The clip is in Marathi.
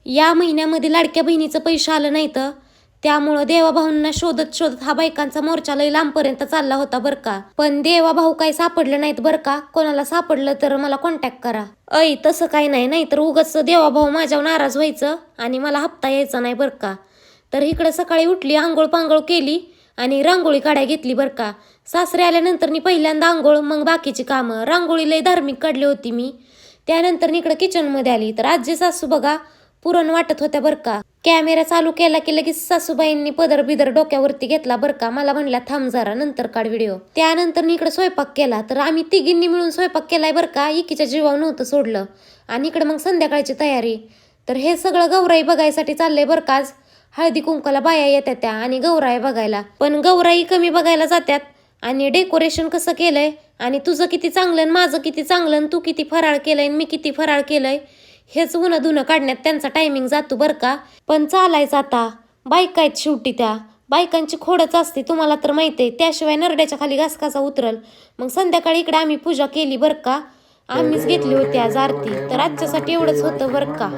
या महिन्यामध्ये लाडक्या बहिणीचं पैसे आलं नाही तर त्यामुळं देवाभाऊंना शोधत शोधत हा बायकांचा मोर्चा लय लांबपर्यंत चालला होता बरं का. पण देवाभाऊ काही सापडलं नाहीत बरं का. कोणाला सापडलं तर मला कॉन्टॅक्ट करा. तसं काही नाही, नाहीतर उगाच देवाभाऊ माझ्यावर नाराज व्हायचं आणि मला हप्ता यायचा नाही बरं का. तर इकडं सकाळी उठली, आंघोळ पांघोळ केली आणि रांगोळी काढाय घेतली बरं का. सासरे आल्यानंतर मी पहिल्यांदा आंघोळ, मग बाकीची कामं. रांगोळी लय धार्मिक काढली होती मी. त्यानंतर इकडं किचनमध्ये आली तर आजी सासू बघा पुरण वाटत होत्या बरं का. कॅमेरा चालू केला की लगेच सासूबाईंनी पदर बिदर डोक्यावरती घेतला बरं का. मला म्हणल्या थांब जरा, नंतर काढ व्हिडिओ. त्यानंतर इकडे स्वयंपाक केला तर आम्ही तिघींनी मिळून स्वयंपाक केलाय बरं का. एकीच्या जीवावर नव्हतं सोडलं. आणि इकडे मग संध्याकाळची तयारी. तर हे सगळं गौराई बघायसाठी चाललंय बरं का. आज हळदी कुंकाला बाया येतात त्या आणि गौराई बघायला. पण गौराई कमी बघायला जातात आणि डेकोरेशन कसं केलंय आणि तुझं किती चांगलं, माझं किती चांगलं, तू किती फराळ केलंय, मी किती फराळ केलंय, हेच उन्हा धुणं काढण्यात त्यांचा टायमिंग जातो बरं का. पण चालायचं आता. बायका आहेत शेवटी त्या. बायकांची खोडच असते, तुम्हाला तर माहिती आहे. त्याशिवाय नरड्याच्या खाली घास कसा उतरल. मग संध्याकाळी इकडे आम्ही पूजा केली बरं का. आम्हीच घेतली होती आज आरती. तर आजच्यासाठी एवढंच होतं बरं का.